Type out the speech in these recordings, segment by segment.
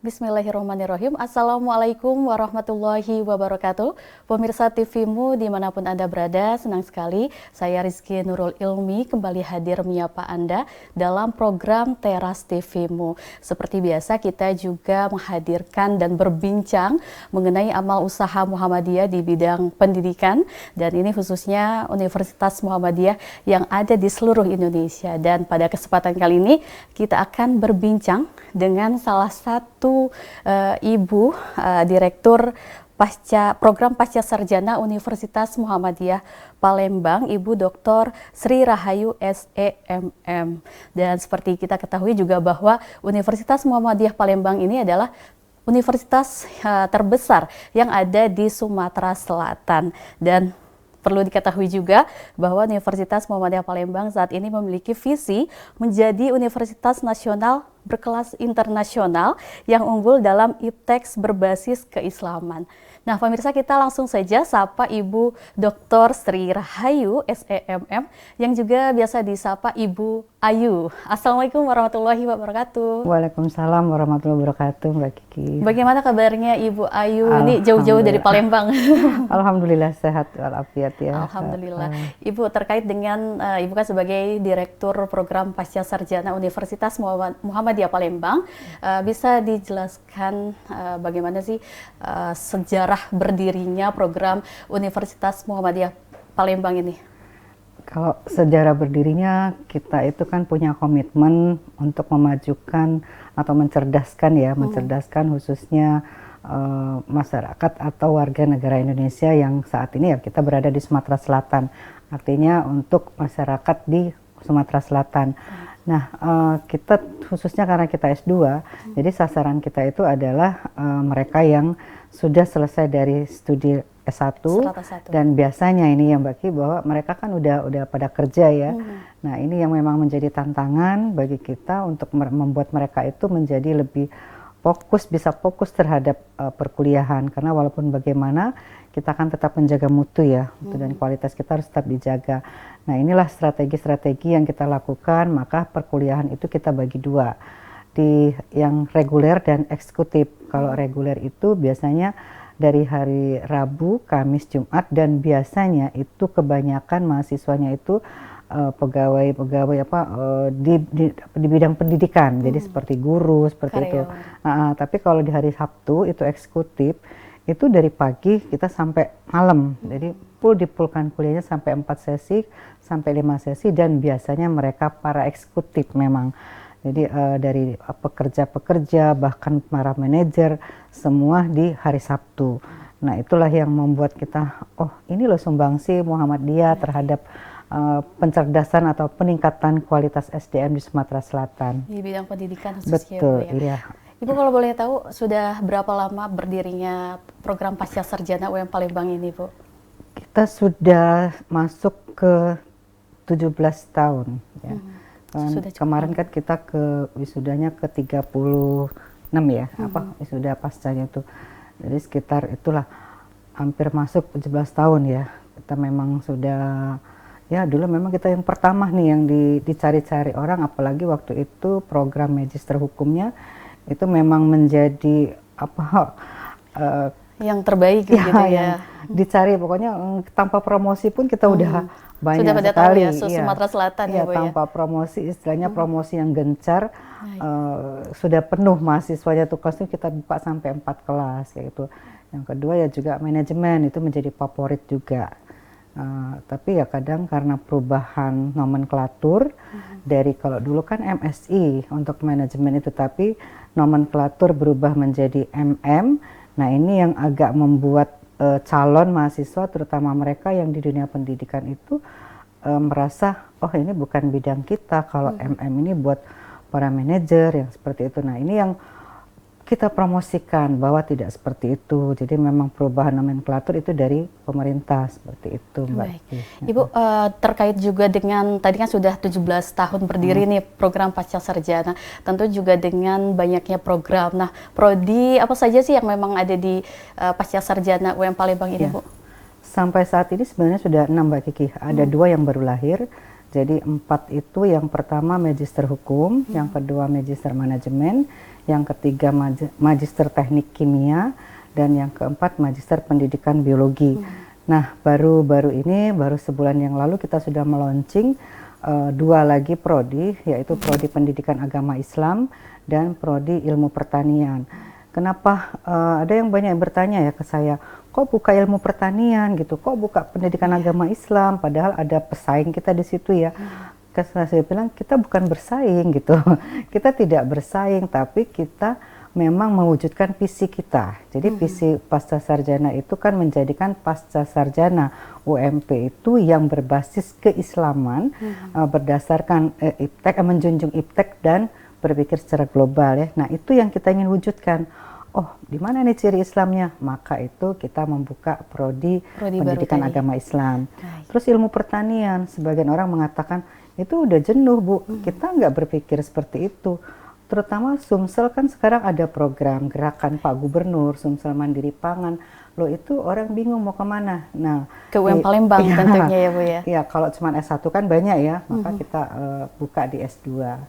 Bismillahirrahmanirrahim. Assalamualaikum warahmatullahi wabarakatuh. Pemirsa TVmu dimanapun Anda berada, senang sekali saya Rizky Nurul Ilmi kembali hadir menyapa Anda dalam program Teras TVmu. Seperti biasa kita juga menghadirkan dan berbincang mengenai amal usaha Muhammadiyah di bidang pendidikan, dan ini khususnya Universitas Muhammadiyah yang ada di seluruh Indonesia. Dan pada kesempatan kali ini kita akan berbincang dengan salah satu Ibu Direktur Program Pasca Sarjana Universitas Muhammadiyah Palembang, Ibu Dr. Sri Rahayu SEMM. Dan seperti kita ketahui juga bahwa Universitas Muhammadiyah Palembang ini adalah universitas terbesar yang ada di Sumatera Selatan. Dan perlu diketahui juga bahwa Universitas Muhammadiyah Palembang saat ini memiliki visi menjadi universitas nasional berkelas internasional yang unggul dalam IPTEX berbasis keislaman. Nah, pemirsa, kita langsung saja sapa Ibu Dr. Sri Rahayu SEMM yang juga biasa disapa Ibu Ayu. Assalamualaikum warahmatullahi wabarakatuh. Waalaikumsalam warahmatullahi wabarakatuh, Mbak Kiki. Bagaimana kabarnya Ibu Ayu? Ini jauh-jauh dari Palembang. Alhamdulillah sehat walafiat ya. Alhamdulillah. Ibu, terkait dengan Ibu kan sebagai Direktur Program Pasca Sarjana Universitas Muhammadiyah Palembang, bisa dijelaskan bagaimana sih sejarah berdirinya program Universitas Muhammadiyah Palembang ini? Kalau sejarah berdirinya, kita itu kan punya komitmen untuk memajukan atau mencerdaskan khususnya masyarakat atau warga negara Indonesia yang saat ini ya kita berada di Sumatera Selatan. Artinya untuk masyarakat di Sumatera Selatan. Nah, kita khususnya karena kita S2, jadi sasaran kita itu adalah mereka yang sudah selesai dari studi S1, dan biasanya ini yang Mbak Ki bahwa mereka kan udah pada kerja ya. Nah, ini yang memang menjadi tantangan bagi kita untuk membuat mereka itu menjadi lebih bisa fokus terhadap perkuliahan, karena walaupun bagaimana kita akan tetap menjaga mutu ya, dan kualitas kita harus tetap dijaga. Nah, inilah strategi-strategi yang kita lakukan, maka perkuliahan itu kita bagi dua, di yang reguler dan eksekutif. Kalau reguler itu biasanya dari hari Rabu, Kamis, Jumat, dan biasanya itu kebanyakan mahasiswanya itu pegawai di bidang pendidikan, jadi seperti guru seperti itu. Tapi kalau di hari Sabtu itu eksekutif, itu dari pagi kita sampai malam, jadi dipulkan kuliahnya sampai 4 sesi sampai 5 sesi, dan biasanya mereka para eksekutif memang. Jadi dari pekerja-pekerja bahkan para manajer semua di hari Sabtu. Nah, itulah yang membuat kita, oh ini loh sumbangsi Muhammadiyah terhadap pencerdasan atau peningkatan kualitas SDM di Sumatera Selatan. Di bidang pendidikan khususnya. Betul, ya. iya. Ibu kalau boleh tahu sudah berapa lama berdirinya program Pasca Sarjana UM Palembang ini, Bu? Kita sudah masuk ke 17 tahun ya. Kemarin kan kita wisudanya ke 36 ya, wisuda pascanya itu. Jadi sekitar itulah hampir masuk 17 tahun ya. Kita memang sudah, ya dulu memang kita yang pertama nih yang dicari-cari orang, apalagi waktu itu program magister hukumnya itu memang menjadi yang terbaik ya, gitu ya. Yang dicari pokoknya tanpa promosi pun kita udah banyak sudah pada sekali tahu ya, Sumatera Selatan ya, Bu, tanpa promosi, istilahnya promosi yang gencar. Sudah penuh mahasiswanya tuh, kelas itu kita buka sampai 4 kelas kayak gitu. Yang kedua ya juga manajemen itu menjadi favorit juga. Tapi ya kadang karena perubahan nomenklatur dari kalau dulu kan MSI untuk manajemen itu, tapi nomenklatur berubah menjadi MM. Nah, ini yang agak membuat calon mahasiswa terutama mereka yang di dunia pendidikan itu merasa oh ini bukan bidang kita, kalau MM ini buat para manajer yang seperti itu. Nah, ini yang kita promosikan bahwa tidak seperti itu. Jadi memang perubahan nomenklatur itu dari pemerintah seperti itu, Mbak. Baik. Ibu, terkait juga dengan tadi kan sudah 17 tahun berdiri nih program Pasca Sarjana. Tentu juga dengan banyaknya program. Nah, prodi apa saja sih yang memang ada di Pasca Sarjana UM Palembang ini, Bu? Sampai saat ini sebenarnya sudah 6, Mbak Kiki. Ada 2 yang baru lahir. Jadi 4 itu, yang pertama magister hukum, yang kedua magister manajemen, yang ketiga Magister Teknik Kimia, dan yang keempat Magister Pendidikan Biologi. Nah, baru sebulan yang lalu kita sudah meluncing 2 lagi prodi, yaitu prodi Pendidikan Agama Islam dan prodi Ilmu Pertanian. Kenapa ada yang banyak yang bertanya ya ke saya, kok buka ilmu pertanian gitu, kok buka pendidikan agama Islam, padahal ada pesaing kita di situ ya. Saya bilang kita bukan bersaing gitu, kita tidak bersaing, tapi kita memang mewujudkan visi kita. Jadi visi pasca sarjana itu kan menjadikan pasca sarjana UMP itu yang berbasis keislaman, berdasarkan menjunjung iptek dan berpikir secara global ya. Nah, itu yang kita ingin wujudkan. Oh, di mana nih ciri Islamnya? Maka itu kita membuka prodi pendidikan agama Islam. Terus ilmu pertanian, sebagian orang mengatakan itu udah jenuh Bu, kita nggak berpikir seperti itu. Terutama Sumsel kan sekarang ada program gerakan Pak Gubernur, Sumsel Mandiri Pangan. Loh itu orang bingung mau kemana. Nah, ke UM Palembang tentunya ya Bu ya. Iya, kalau cuma S1 kan banyak ya, maka kita buka di S2.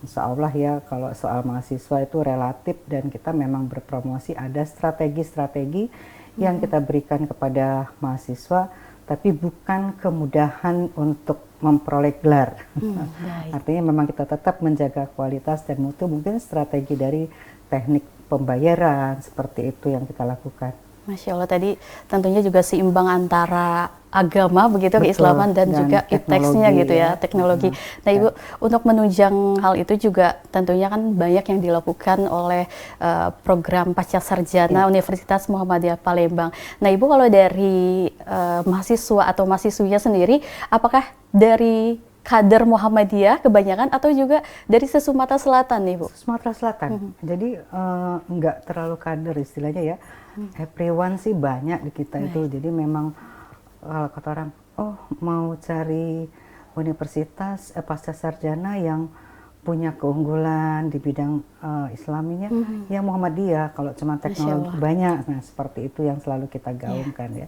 Insya Allah ya, kalau soal mahasiswa itu relatif dan kita memang berpromosi, ada strategi-strategi yang kita berikan kepada mahasiswa, tapi bukan kemudahan untuk memperoleh gelar. Artinya memang kita tetap menjaga kualitas dan mutu, mungkin strategi dari teknik pembayaran, seperti itu yang kita lakukan. Masya Allah, tadi tentunya juga seimbang antara agama begitu, keislaman dan juga ipteksnya gitu ya, teknologi. Nah Ibu, untuk menunjang hal itu juga tentunya kan banyak yang dilakukan oleh program pasca sarjana Universitas Muhammadiyah Palembang. Nah Ibu, kalau dari mahasiswa atau mahasiswinya sendiri, apakah dari kader Muhammadiyah kebanyakan atau juga dari Sumatera Selatan nih Bu? Sumatera Selatan, jadi nggak terlalu kader istilahnya ya. Everyone sih banyak di kita itu, jadi memang kalau kata orang, oh mau cari universitas pasca sarjana yang punya keunggulan di bidang Islaminya, ya Muhammadiyah. Kalau cuma teknologi banyak, nah seperti itu yang selalu kita gaungkan ya.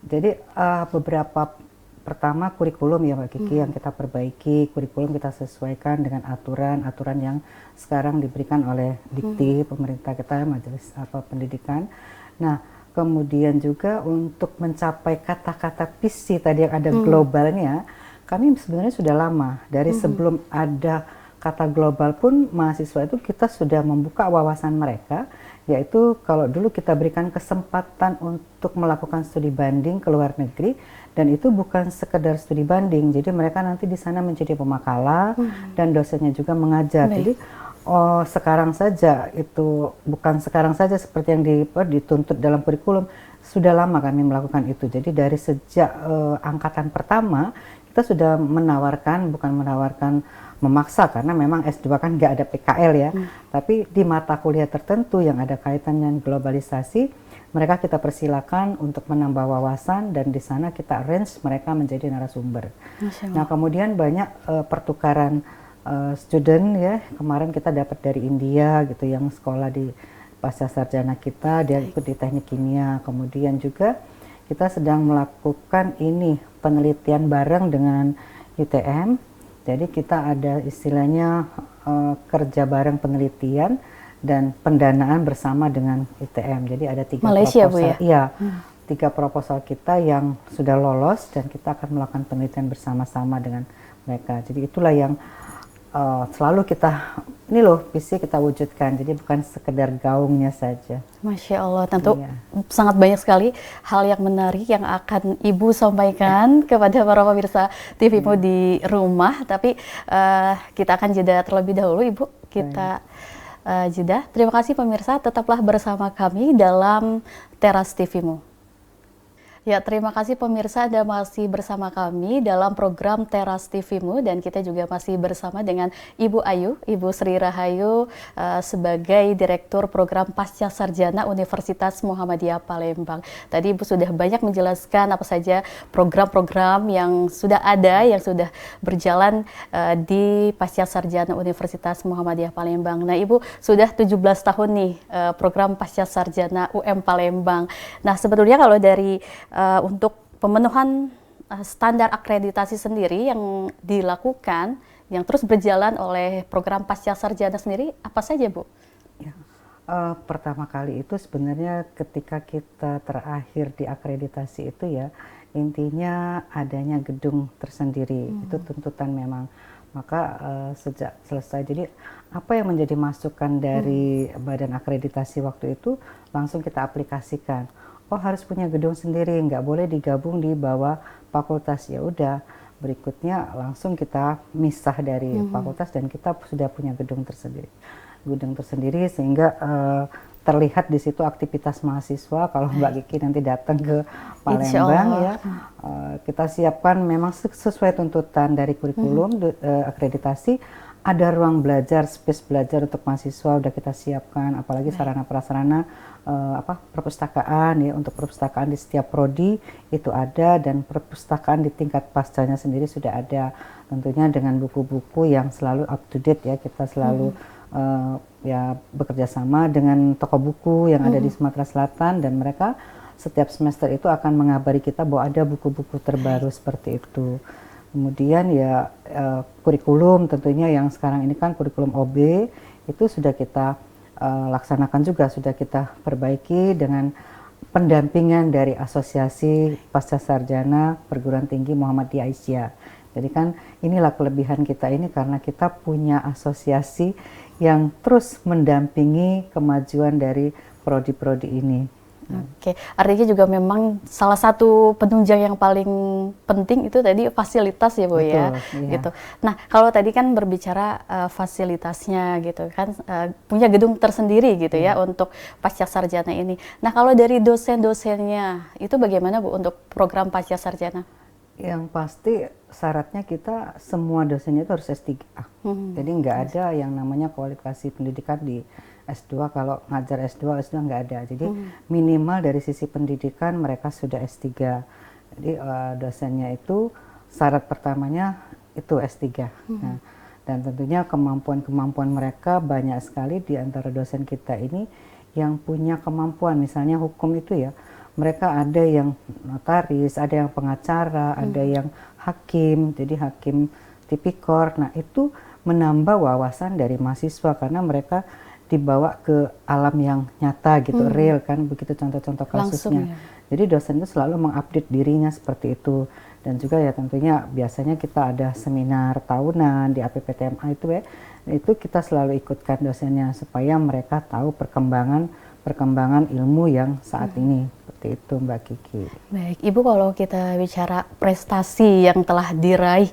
Jadi beberapa pertama kurikulum ya Mbak Kiki yang kita perbaiki, kurikulum kita sesuaikan dengan aturan-aturan yang sekarang diberikan oleh Dikti pemerintah kita, Majelis Pendidikan. Nah, kemudian juga untuk mencapai kata-kata visi tadi yang ada globalnya, kami sebenarnya sudah lama dari sebelum ada kata global pun mahasiswa itu kita sudah membuka wawasan mereka, yaitu kalau dulu kita berikan kesempatan untuk melakukan studi banding ke luar negeri, dan itu bukan sekedar studi banding, jadi mereka nanti di sana menjadi pemakalah dan dosennya juga mengajar. Jadi sekarang saja itu bukan sekarang saja seperti yang dituntut dalam kurikulum, sudah lama kami melakukan itu. Jadi dari sejak angkatan pertama kita sudah menawarkan, bukan menawarkan memaksa karena memang S2 kan nggak ada PKL ya, tapi di mata kuliah tertentu yang ada kaitan dengan globalisasi, mereka kita persilakan untuk menambah wawasan dan di sana kita arrange mereka menjadi narasumber. Nah kemudian banyak pertukaran student ya, kemarin kita dapat dari India gitu yang sekolah di pasca sarjana kita, dia ikut di teknik kimia. Kemudian juga kita sedang melakukan ini penelitian bareng dengan UTM. Jadi kita ada istilahnya kerja bareng penelitian dan pendanaan bersama dengan UTM. Jadi ada 3 Malaysia, proposal. Bu ya? Iya, 3 proposal kita yang sudah lolos dan kita akan melakukan penelitian bersama-sama dengan mereka. Jadi itulah yang selalu kita, ini loh visi kita wujudkan, jadi bukan sekedar gaungnya saja. Masya Allah, tentu sangat banyak sekali hal yang menarik yang akan Ibu sampaikan kepada para pemirsa TVmu di rumah, tapi kita akan jeda terlebih dahulu Ibu, kita jeda. Terima kasih pemirsa, tetaplah bersama kami dalam Teras TVmu. Ya, terima kasih pemirsa Anda masih bersama kami dalam program Teras TVmu dan kita juga masih bersama dengan Ibu Ayu, Ibu Sri Rahayu sebagai Direktur Program Pasca Sarjana Universitas Muhammadiyah Palembang. Tadi Ibu sudah banyak menjelaskan apa saja program-program yang sudah ada, yang sudah berjalan di Pasca Sarjana Universitas Muhammadiyah Palembang. Nah, Ibu sudah 17 tahun nih program Pasca Sarjana UM Palembang. Nah, sebetulnya kalau dari untuk pemenuhan standar akreditasi sendiri yang dilakukan, yang terus berjalan oleh program pasca sarjana sendiri, apa saja Bu? Ya, pertama kali itu sebenarnya ketika kita terakhir di akreditasi itu ya, intinya adanya gedung tersendiri, itu tuntutan memang. Maka sejak selesai, jadi apa yang menjadi masukan dari badan akreditasi waktu itu langsung kita aplikasikan. Oh, harus punya gedung sendiri, nggak boleh digabung di bawah fakultas. Ya udah, berikutnya langsung kita misah dari fakultas dan kita sudah punya gedung tersendiri sehingga terlihat di situ aktivitas mahasiswa. Kalau Mbak Kiki nanti datang ke Palembang ya, kita siapkan memang sesuai tuntutan dari kurikulum akreditasi, ada ruang belajar, space belajar untuk mahasiswa udah kita siapkan, apalagi sarana prasarana perpustakaan ya, untuk perpustakaan di setiap prodi itu ada, dan perpustakaan di tingkat pascanya sendiri sudah ada, tentunya dengan buku-buku yang selalu up to date ya. Kita selalu ya bekerja sama dengan toko buku yang ada di Sumatera Selatan, dan mereka setiap semester itu akan mengabari kita bahwa ada buku-buku terbaru seperti itu. Kemudian ya kurikulum tentunya yang sekarang ini kan kurikulum OB itu sudah kita laksanakan juga, sudah kita perbaiki dengan pendampingan dari Asosiasi Pasca Sarjana Perguruan Tinggi Muhammadiyah Aisyah. Jadi kan inilah kelebihan kita ini, karena kita punya asosiasi yang terus mendampingi kemajuan dari prodi-prodi ini. Oke, artinya juga memang salah satu penunjang yang paling penting itu tadi fasilitas ya Bu. Betul, ya, iya. Gitu. Nah, kalau tadi kan berbicara fasilitasnya gitu kan, punya gedung tersendiri gitu ya untuk pasca sarjana ini. Nah, kalau dari dosen-dosennya itu bagaimana Bu untuk program pasca sarjana? Yang pasti syaratnya kita semua dosennya itu harus S3. Jadi nggak ada yang namanya kualifikasi pendidikan di S2, kalau ngajar S2 nggak ada. Jadi minimal dari sisi pendidikan mereka sudah S3. Jadi dosennya itu syarat pertamanya itu S3. Nah, dan tentunya kemampuan-kemampuan mereka banyak sekali di antara dosen kita ini yang punya kemampuan, misalnya hukum itu ya. Mereka ada yang notaris, ada yang pengacara, ada yang hakim, jadi hakim tipikor. Nah, itu menambah wawasan dari mahasiswa karena mereka dibawa ke alam yang nyata gitu, real kan, begitu contoh-contoh kasusnya. Ya. Jadi dosen itu selalu mengupdate dirinya seperti itu. Dan juga ya tentunya biasanya kita ada seminar tahunan di APPTMA itu ya, itu kita selalu ikutkan dosennya supaya mereka tahu perkembangan ilmu yang saat ini. Seperti itu Mbak Kiki. Baik, Ibu, kalau kita bicara prestasi yang telah diraih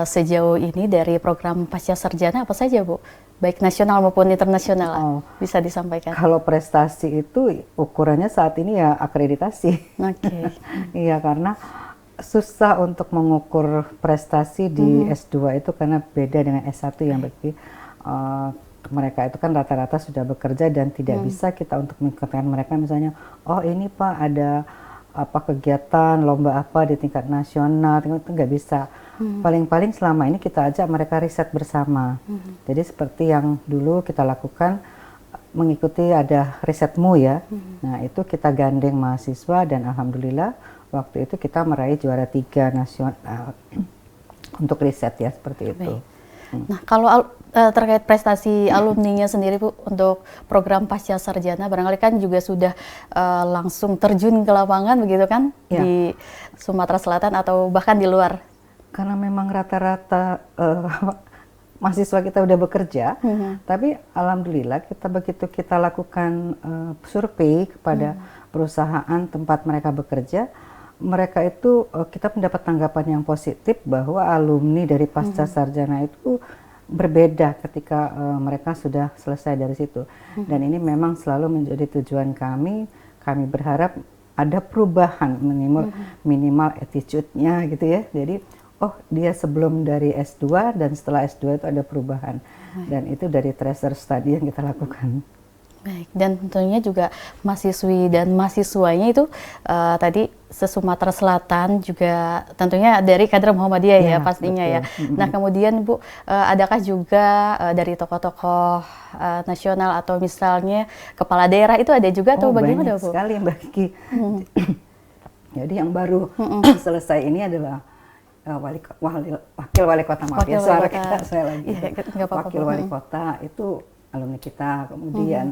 sejauh ini dari program pasca sarjana apa saja Bu? Baik nasional maupun internasional, bisa disampaikan. Kalau prestasi itu ukurannya saat ini ya akreditasi. Oke. Iya, karena susah untuk mengukur prestasi di S2 itu karena beda dengan S1 yang berarti mereka itu kan rata-rata sudah bekerja dan tidak bisa kita untuk mengikutkan mereka misalnya, oh ini Pak ada apa kegiatan lomba apa di tingkat nasional, itu nggak bisa. Paling-paling selama ini kita ajak mereka riset bersama. Jadi seperti yang dulu kita lakukan, mengikuti ada risetmu ya. Nah itu kita gandeng mahasiswa dan alhamdulillah waktu itu kita meraih juara 3 nasional untuk riset ya, seperti itu. Nah, kalau terkait prestasi alumninya sendiri Bu, untuk program pasca sarjana barangkali kan juga sudah langsung terjun ke lapangan begitu kan, ya, di Sumatera Selatan atau bahkan di luar? Karena memang rata-rata mahasiswa kita udah bekerja, tapi alhamdulillah begitu kita lakukan survei kepada perusahaan tempat mereka bekerja, mereka itu kita mendapat tanggapan yang positif bahwa alumni dari pasca sarjana itu berbeda ketika mereka sudah selesai dari situ. Dan ini memang selalu menjadi tujuan kami. Kami berharap ada perubahan minimal attitude-nya gitu ya. Jadi oh dia sebelum dari S2 dan setelah S2 itu ada perubahan. Dan itu dari tracer study yang kita lakukan. Baik, dan tentunya juga mahasiswi dan mahasiswanya itu tadi se-Sumatera Selatan juga tentunya dari kader Muhammadiyah ya pastinya betul. Ya. Nah kemudian Bu, adakah juga dari tokoh-tokoh nasional atau misalnya kepala daerah itu ada juga atau bagaimana Bu? Banyak sekali Mbak Kiki. Jadi yang baru selesai ini adalah wakil wali kota, maaf ya suara kita saya lagi. Wakil wali kota itu alumni kita, kemudian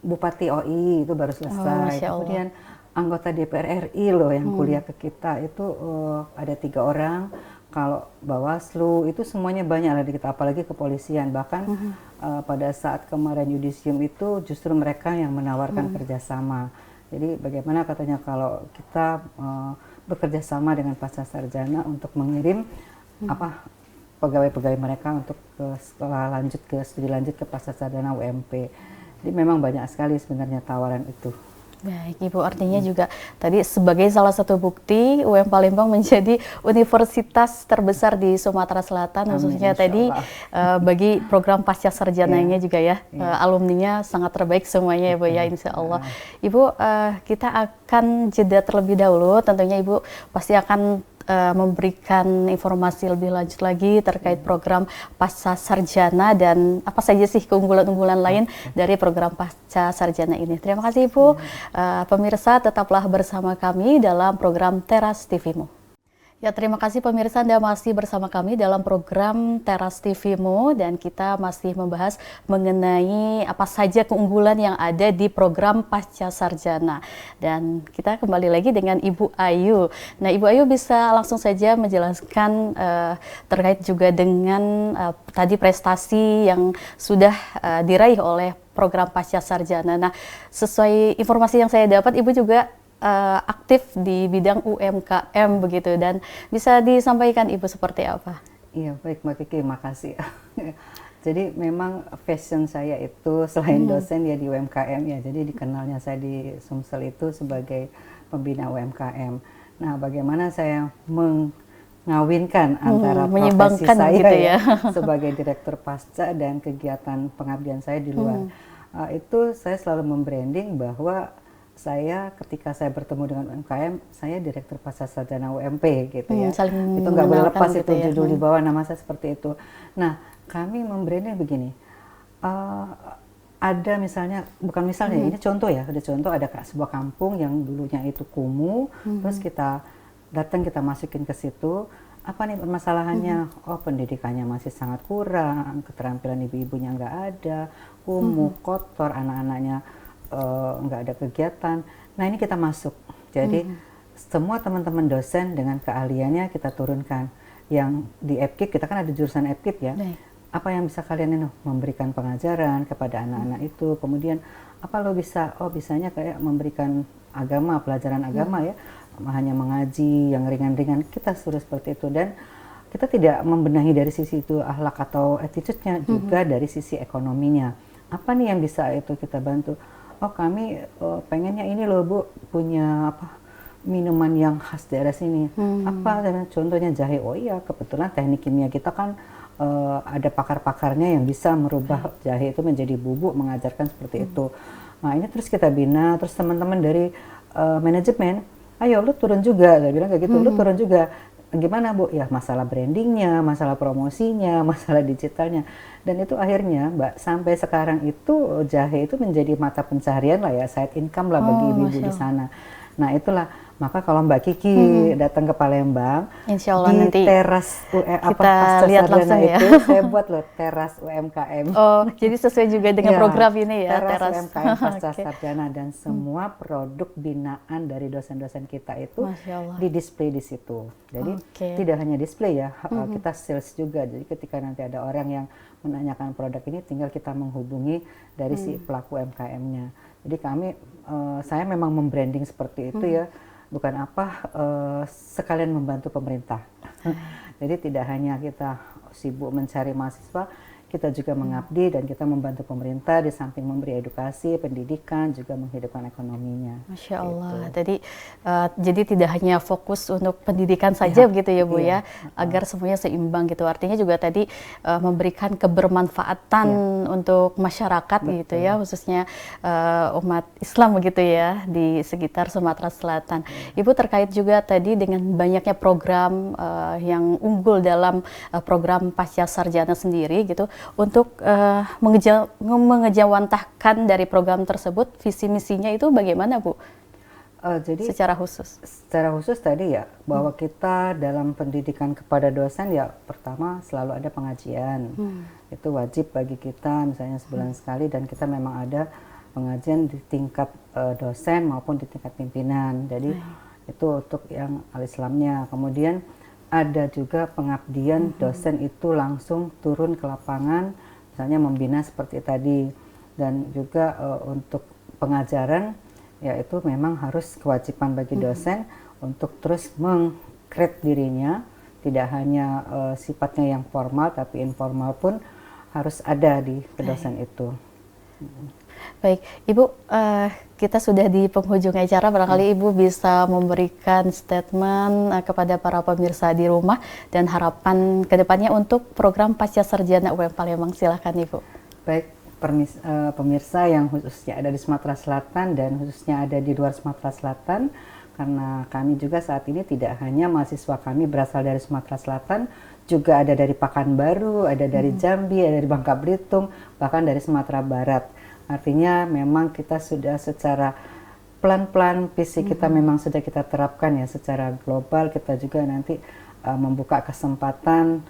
Bupati OI itu baru selesai, Masya Allah. kemudian anggota DPR RI loh yang kuliah ke kita itu ada 3 orang. Kalau Bawaslu itu semuanya banyak lah di kita, apalagi kepolisian. Bahkan pada saat kemarin yudisium itu justru mereka yang menawarkan kerjasama. Jadi bagaimana katanya kalau kita bekerja sama dengan pasca sarjana untuk mengirim pegawai-pegawai mereka untuk setelah studi lanjut ke pasca sarjana UMP. Jadi memang banyak sekali sebenarnya tawaran itu. Baik, Ibu, artinya juga tadi sebagai salah satu bukti UM Palembang menjadi universitas terbesar di Sumatera Selatan, Amin, khususnya tadi bagi program pasca sarjananya juga ya, alumninya sangat terbaik semuanya ya Bu ya, insya Allah. Ibu, kita akan jeda terlebih dahulu, tentunya Ibu pasti akan memberikan informasi lebih lanjut lagi terkait program pasca sarjana dan apa saja sih keunggulan-unggulan lain dari program pasca sarjana ini. Terima kasih Ibu. Pemirsa, tetaplah bersama kami dalam program Teras TV-mu. Ya, terima kasih pemirsa, Anda masih bersama kami dalam program Teras TV-mu dan kita masih membahas mengenai apa saja keunggulan yang ada di program pasca sarjana. Dan kita kembali lagi dengan Ibu Ayu. Nah, Ibu Ayu bisa langsung saja menjelaskan terkait juga dengan tadi prestasi yang sudah diraih oleh program pasca sarjana. Nah, sesuai informasi yang saya dapat, Ibu juga aktif di bidang UMKM begitu, dan bisa disampaikan Ibu seperti apa? Iya, baik Mbak Kiki, makasih. Jadi memang passion saya itu selain dosen ya di UMKM ya, jadi dikenalnya saya di Sumsel itu sebagai pembina UMKM. Nah, bagaimana saya mengawinkan antara profesi saya gitu ya, sebagai direktur pasca dan kegiatan pengabdian saya di luar. Itu saya selalu membranding bahwa saya ketika saya bertemu dengan UMKM, saya direktur pasca sarjana UMP gitu ya. Itu nggak boleh lepas gitu itu judul di bawah nama saya seperti itu. Nah, kami membranding begini. Ada misalnya, bukan misalnya, ini contoh ya, ada contoh ada sebuah kampung yang dulunya itu kumuh, terus kita datang kita masukin ke situ. Apa nih permasalahannya? Oh, pendidikannya masih sangat kurang, keterampilan ibu-ibunya nggak ada, kumuh, kotor, anak-anaknya nggak ada kegiatan. Nah, ini kita masuk. Jadi semua teman-teman dosen dengan keahliannya kita turunkan. Yang di EPKIP, kita kan ada jurusan EPKIP ya. Apa yang bisa kalian ini memberikan pengajaran kepada anak-anak itu. Kemudian apa lo bisa? Oh, bisanya kayak memberikan agama, pelajaran agama ya. Hanya mengaji yang ringan-ringan. Kita suruh seperti itu, dan kita tidak membenahi dari sisi itu akhlak atau attitude-nya, juga dari sisi ekonominya. Apa nih yang bisa itu kita bantu? Oh, kami pengennya ini loh Bu, punya minuman yang khas daerah sini. Apa contohnya jahe? Oh iya, kebetulan teknik kimia kita kan ada pakar-pakarnya yang bisa merubah jahe itu menjadi bubuk, mengajarkan seperti itu. Nah, ini terus kita bina, terus teman-teman dari manajemen, ayo lu turun juga, saya bilang kayak gitu, lu turun juga. Gimana Bu? Ya masalah brandingnya, masalah promosinya, masalah digitalnya. Dan itu akhirnya Mbak, sampai sekarang itu jahe itu menjadi mata pencaharian lah ya, side income lah bagi ibu-ibu di sana. Nah, itulah, maka kalau Mbak Kiki datang ke Palembang, Insya Allah di nanti teras kita lihat langsung ya. itu saya buat loh teras UMKM. Oh, jadi sesuai juga dengan program ini ya, teras UMKM pasca sarjana, dan semua produk binaan dari dosen-dosen kita itu di display di situ. Jadi tidak hanya display ya, kita sales juga. Jadi ketika nanti ada orang yang menanyakan produk ini, tinggal kita menghubungi dari si pelaku UMKM-nya. Jadi saya memang membranding seperti itu ya, bukan sekalian membantu pemerintah. Jadi tidak hanya kita sibuk mencari mahasiswa, kita juga mengabdi dan kita membantu pemerintah di samping memberi edukasi, pendidikan, juga menghidupkan ekonominya. Masya Allah. Gitu. Jadi tidak hanya fokus untuk pendidikan saja begitu ya Bu ya, agar semuanya seimbang gitu. Artinya juga tadi memberikan kebermanfaatan untuk masyarakat gitu ya, khususnya umat Islam begitu ya di sekitar Sumatera Selatan. Ibu terkait juga tadi dengan banyaknya program yang unggul dalam program pasca sarjana sendiri gitu. Untuk mengejawantahkan dari program tersebut, visi misinya itu bagaimana Bu? Jadi secara khusus? Secara khusus tadi ya, bahwa kita dalam pendidikan kepada dosen ya pertama selalu ada pengajian. Itu wajib bagi kita misalnya sebulan sekali, dan kita memang ada pengajian di tingkat dosen maupun di tingkat pimpinan. Jadi itu untuk yang al-Islamnya. Kemudian ada juga pengabdian dosen itu langsung turun ke lapangan, misalnya membina seperti tadi. Dan juga untuk pengajaran, yaitu memang harus kewajiban bagi dosen untuk terus meng-create dirinya, tidak hanya sifatnya yang formal, tapi informal pun harus ada di dosen itu. Baik, Ibu, kita sudah di penghujung acara, barangkali Ibu bisa memberikan statement kepada para pemirsa di rumah dan harapan kedepannya untuk program Pasca Sarjana UM Palembang. Silahkan Ibu. Baik, pemirsa yang khususnya ada di Sumatera Selatan dan khususnya ada di luar Sumatera Selatan, karena kami juga saat ini tidak hanya mahasiswa kami berasal dari Sumatera Selatan, juga ada dari Pekanbaru, ada dari Jambi, ada dari Bangka Belitung, bahkan dari Sumatera Barat. Artinya memang kita sudah secara pelan-pelan visi kita memang sudah kita terapkan ya secara global. Kita juga nanti membuka kesempatan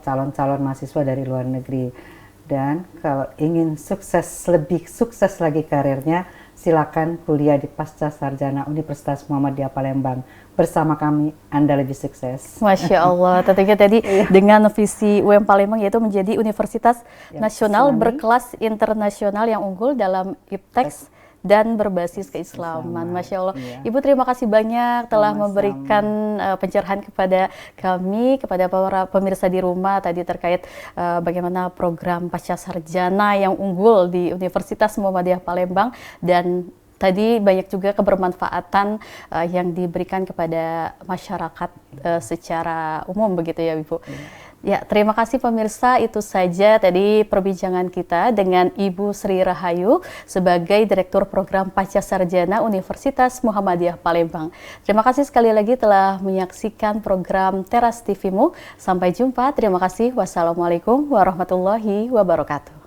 calon-calon mahasiswa dari luar negeri. Dan kalau ingin sukses, lebih sukses lagi karirnya, silakan kuliah di Pasca Sarjana Universitas Muhammadiyah Palembang. Bersama kami, Anda lebih sukses. Masya Allah, tentunya tadi dengan visi UM Palembang yaitu menjadi universitas nasional berkelas internasional yang unggul dalam iptek dan berbasis keislaman. Masya Allah. Ibu terima kasih banyak telah memberikan pencerahan kepada kami, kepada para pemirsa di rumah tadi terkait bagaimana program Pasca Sarjana yang unggul di Universitas Muhammadiyah Palembang, dan tadi banyak juga kebermanfaatan yang diberikan kepada masyarakat secara umum begitu ya Ibu. Ya, terima kasih pemirsa, itu saja tadi perbincangan kita dengan Ibu Sri Rahayu sebagai Direktur Program Pasca Sarjana Universitas Muhammadiyah Palembang. Terima kasih sekali lagi telah menyaksikan program Teras TV-mu. Sampai jumpa, terima kasih. Wassalamualaikum warahmatullahi wabarakatuh.